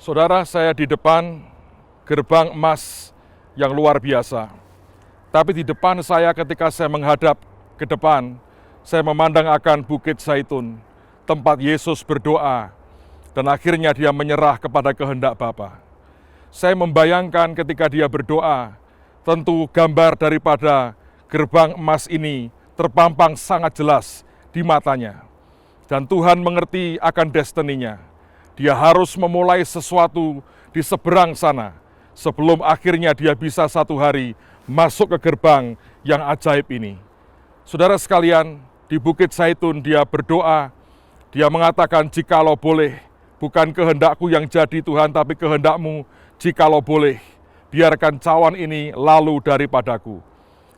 Saudara, saya di depan gerbang emas yang luar biasa. Tapi di depan saya ketika saya menghadap ke depan, saya memandang akan Bukit Zaitun, tempat Yesus berdoa, dan akhirnya dia menyerah kepada kehendak Bapa. Saya membayangkan ketika dia berdoa, tentu gambar daripada gerbang emas ini terpampang sangat jelas di matanya. Dan Tuhan mengerti akan destininya. Dia harus memulai sesuatu di seberang sana, sebelum akhirnya dia bisa satu hari masuk ke gerbang yang ajaib ini. Saudara sekalian, di Bukit Zaitun dia berdoa, dia mengatakan, jikalau boleh, bukan kehendakku yang jadi Tuhan, tapi kehendakmu, jikalau boleh, biarkan cawan ini lalu daripadaku.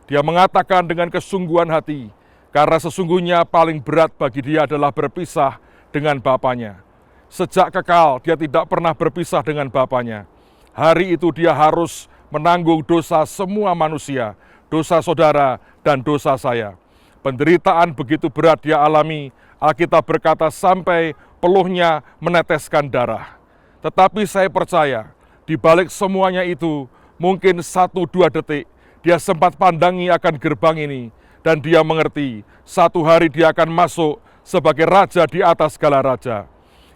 Dia mengatakan dengan kesungguhan hati, karena sesungguhnya paling berat bagi dia adalah berpisah dengan Bapanya. Sejak kekal dia tidak pernah berpisah dengan Bapanya. Hari itu dia harus menanggung dosa semua manusia, dosa saudara dan dosa saya. Penderitaan begitu berat dia alami, Alkitab berkata sampai peluhnya meneteskan darah. Tetapi saya percaya, di balik semuanya itu, mungkin 1-2 detik, dia sempat pandangi akan gerbang ini, dan dia mengerti, satu hari dia akan masuk sebagai raja di atas segala raja.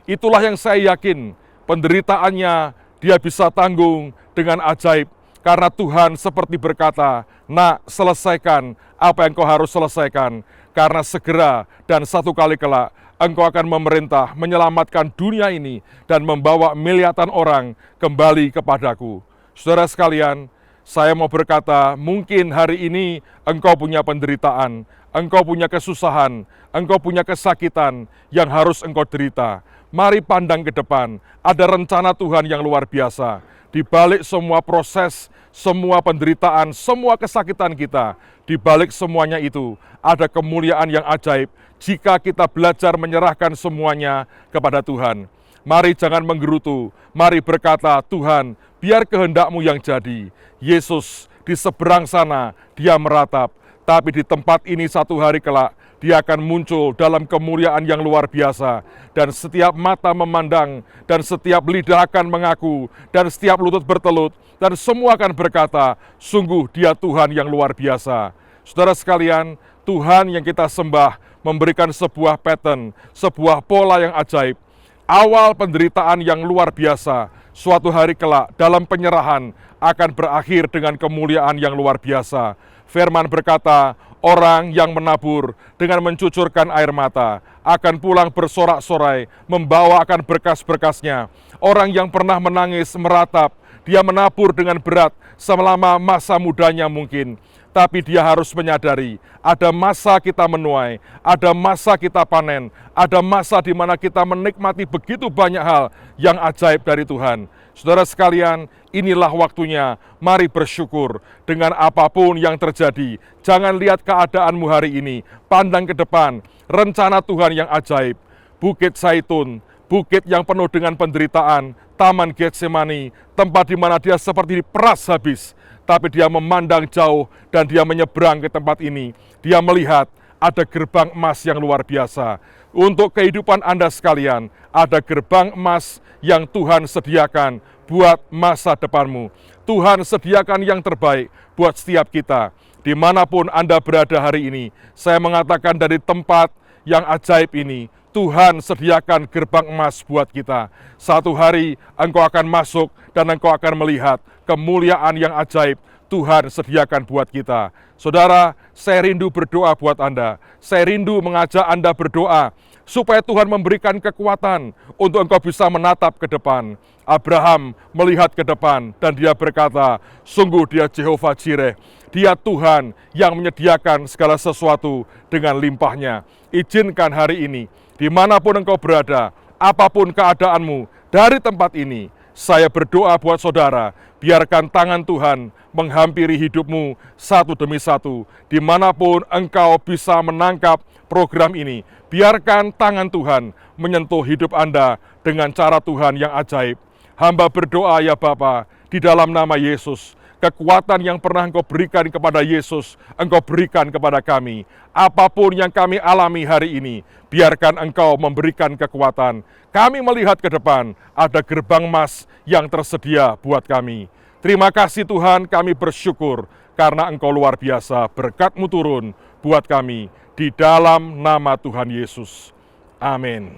Itulah yang saya yakin, penderitaannya dia bisa tanggung dengan ajaib, karena Tuhan seperti berkata, nak, selesaikan apa yang kau harus selesaikan, karena segera dan satu kali kelak, engkau akan memerintah, menyelamatkan dunia ini, dan membawa miliaran orang kembali kepadaku. Saudara sekalian, saya mau berkata, mungkin hari ini engkau punya penderitaan, engkau punya kesusahan, engkau punya kesakitan yang harus engkau derita. Mari pandang ke depan, ada rencana Tuhan yang luar biasa. Di balik semua proses, semua penderitaan, semua kesakitan kita, di balik semuanya itu, ada kemuliaan yang ajaib jika kita belajar menyerahkan semuanya kepada Tuhan. Mari jangan menggerutu, mari berkata, Tuhan, biar kehendak-Mu yang jadi. Yesus di seberang sana, dia meratap. Tapi di tempat ini satu hari kelak, dia akan muncul dalam kemuliaan yang luar biasa. Dan setiap mata memandang, dan setiap lidah akan mengaku, dan setiap lutut bertelut, dan semua akan berkata, sungguh dia Tuhan yang luar biasa. Saudara sekalian, Tuhan yang kita sembah memberikan sebuah pattern, sebuah pola yang ajaib. Awal penderitaan yang luar biasa, suatu hari kelak dalam penyerahan akan berakhir dengan kemuliaan yang luar biasa. Firman berkata, orang yang menabur dengan mencucurkan air mata akan pulang bersorak-sorai, membawa akan berkas-berkasnya. Orang yang pernah menangis meratap, dia menabur dengan berat selama masa mudanya mungkin. Tapi dia harus menyadari, ada masa kita menuai, ada masa kita panen, ada masa di mana kita menikmati begitu banyak hal yang ajaib dari Tuhan. Saudara sekalian, inilah waktunya, mari bersyukur dengan apapun yang terjadi. Jangan lihat keadaanmu hari ini, pandang ke depan, rencana Tuhan yang ajaib. Bukit Zaitun, bukit yang penuh dengan penderitaan, Taman Getsemani, tempat di mana dia seperti diperas habis. Tapi dia memandang jauh dan dia menyeberang ke tempat ini. Dia melihat ada gerbang emas yang luar biasa. Untuk kehidupan Anda sekalian, ada gerbang emas yang Tuhan sediakan buat masa depanmu. Tuhan sediakan yang terbaik buat setiap kita. Dimanapun Anda berada hari ini, saya mengatakan dari tempat yang ajaib ini, Tuhan sediakan gerbang emas buat kita. Satu hari engkau akan masuk dan engkau akan melihat kemuliaan yang ajaib Tuhan sediakan buat kita. Saudara, saya rindu berdoa buat Anda. Saya rindu mengajak Anda berdoa supaya Tuhan memberikan kekuatan untuk engkau bisa menatap ke depan. Abraham melihat ke depan dan dia berkata, sungguh dia Jehovah Jireh. Dia Tuhan yang menyediakan segala sesuatu dengan limpahnya. Izinkan hari ini, dimanapun engkau berada, apapun keadaanmu, dari tempat ini, saya berdoa buat saudara, biarkan tangan Tuhan menghampiri hidupmu satu demi satu. Dimanapun engkau bisa menangkap program ini, biarkan tangan Tuhan menyentuh hidup Anda dengan cara Tuhan yang ajaib. Hamba berdoa ya Bapa, di dalam nama Yesus, kekuatan yang pernah Engkau berikan kepada Yesus, Engkau berikan kepada kami. Apapun yang kami alami hari ini, biarkan Engkau memberikan kekuatan. Kami melihat ke depan, ada gerbang emas yang tersedia buat kami. Terima kasih Tuhan, kami bersyukur karena Engkau luar biasa. Berkat-Mu turun buat kami di dalam nama Tuhan Yesus. Amin.